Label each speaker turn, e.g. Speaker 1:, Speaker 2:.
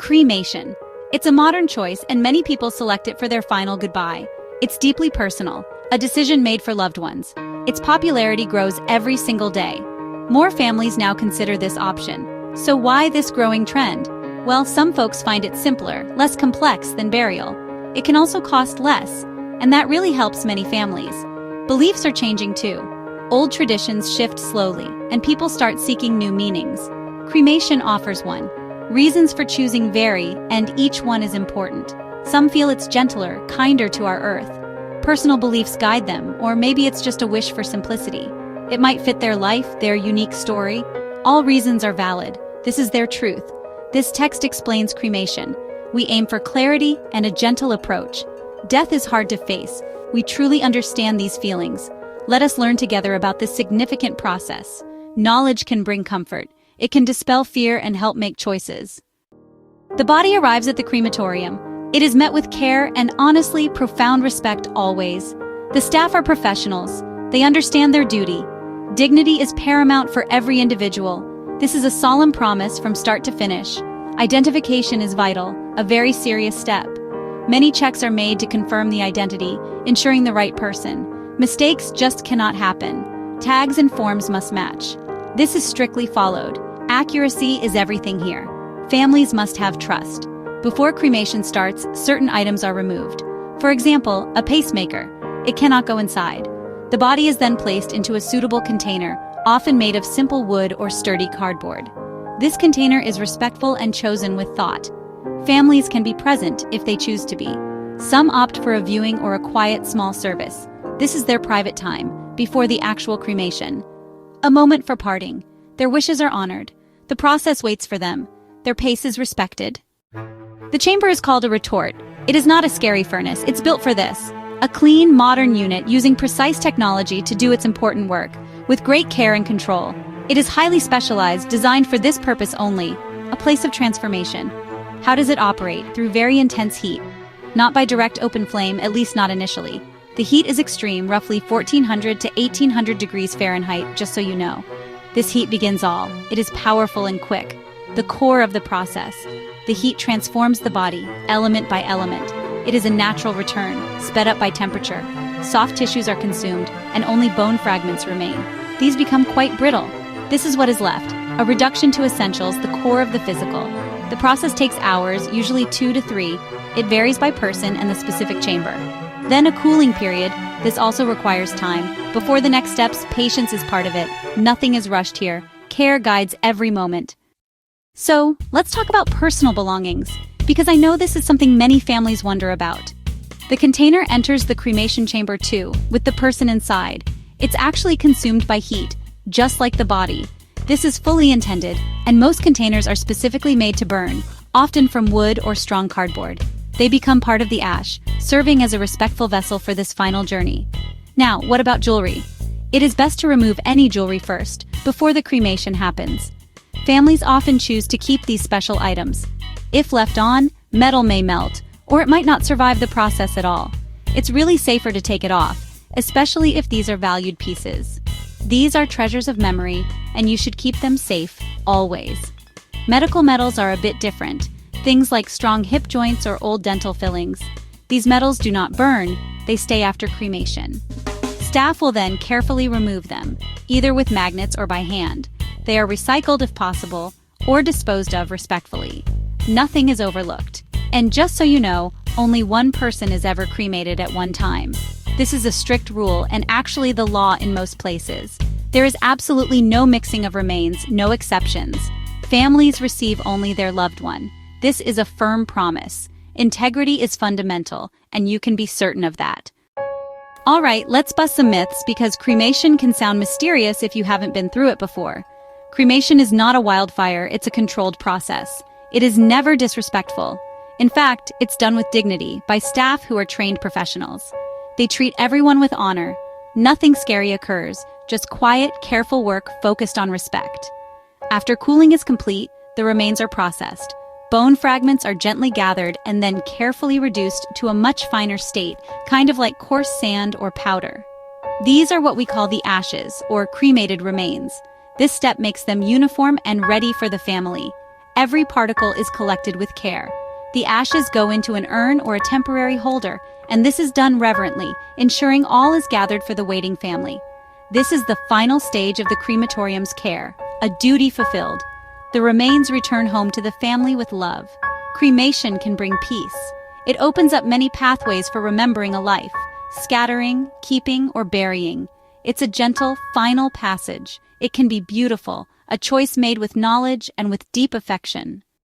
Speaker 1: Cremation. It's a modern choice and many people select it for their final goodbye. It's deeply personal, a decision made for loved ones. Its popularity grows every single day. More families now consider this option. So why this growing trend? Well, some folks find it simpler, less complex than burial. It can also cost less, and that really helps many families. Beliefs are changing too. Old traditions shift slowly, and people start seeking new meanings. Cremation offers one. Reasons for choosing vary, and each one is important. Some feel it's gentler, kinder to our earth. Personal beliefs guide them, or maybe it's just a wish for simplicity. It might fit their life, their unique story. All reasons are valid. This is their truth. This text explains cremation. We aim for clarity and a gentle approach. Death is hard to face. We truly understand these feelings. Let us learn together about this significant process. Knowledge can bring comfort. It can dispel fear and help make choices. The body arrives at the crematorium. It is met with care and honestly, profound respect always. The staff are professionals. They understand their duty. Dignity is paramount for every individual. This is a solemn promise from start to finish. Identification is vital, a very serious step. Many checks are made to confirm the identity, ensuring the right person. Mistakes just cannot happen. Tags and forms must match. This is strictly followed. Accuracy is everything here. Families must have trust. Before cremation starts, certain items are removed. For example, a pacemaker. It cannot go inside. The body is then placed into a suitable container, often made of simple wood or sturdy cardboard. This container is respectful and chosen with thought. Families can be present if they choose to be. Some opt for a viewing or a quiet, small service. This is their private time, before the actual cremation. A moment for parting. Their wishes are honored. The process waits for them. Their pace is respected. The chamber is called a retort. It is not a scary furnace. It's built for this. A clean, modern unit using precise technology to do its important work, with great care and control. It is highly specialized, designed for this purpose only. A place of transformation. How does it operate? Through very intense heat. Not by direct open flame, at least not initially. The heat is extreme, roughly 1400 to 1800 degrees Fahrenheit, just so you know. This heat begins all. It is powerful and quick. The core of the process. The heat transforms the body, element by element. It is a natural return, sped up by temperature. Soft tissues are consumed, and only bone fragments remain. These become quite brittle. This is what is left, a reduction to essentials, the core of the physical. The process takes hours, usually 2 to 3. It varies by person and the specific chamber. Then a cooling period. This also requires time. Before the next steps, patience is part of it. Nothing is rushed here. Care guides every moment. So, let's talk about personal belongings, because I know this is something many families wonder about. The container enters the cremation chamber too, with the person inside. It's actually consumed by heat, just like the body. This is fully intended, and most containers are specifically made to burn, often from wood or strong cardboard. They become part of the ash, serving as a respectful vessel for this final journey. Now, what about jewelry? It is best to remove any jewelry first, before the cremation happens. Families often choose to keep these special items. If left on, metal may melt, or it might not survive the process at all. It's really safer to take it off, especially if these are valued pieces. These are treasures of memory, and you should keep them safe, always. Medical metals are a bit different. Things like strong hip joints or old dental fillings. These metals do not burn, they stay after cremation. Staff will then carefully remove them, either with magnets or by hand. They are recycled if possible, or disposed of respectfully. Nothing is overlooked. And just so you know, only one person is ever cremated at one time. This is a strict rule and actually the law in most places. There is absolutely no mixing of remains, no exceptions. Families receive only their loved one. This is a firm promise. Integrity is fundamental, and you can be certain of that. All right, let's bust some myths because cremation can sound mysterious if you haven't been through it before. Cremation is not a wildfire, it's a controlled process. It is never disrespectful. In fact, it's done with dignity by staff who are trained professionals. They treat everyone with honor. Nothing scary occurs, just quiet, careful work focused on respect. After cooling is complete, the remains are processed. Bone fragments are gently gathered and then carefully reduced to a much finer state, kind of like coarse sand or powder. These are what we call the ashes, or cremated remains. This step makes them uniform and ready for the family. Every particle is collected with care. The ashes go into an urn or a temporary holder, and this is done reverently, ensuring all is gathered for the waiting family. This is the final stage of the crematorium's care, a duty fulfilled. The remains return home to the family with love. Cremation can bring peace. It opens up many pathways for remembering a life, scattering, keeping, or burying. It's a gentle, final passage. It can be beautiful, a choice made with knowledge and with deep affection.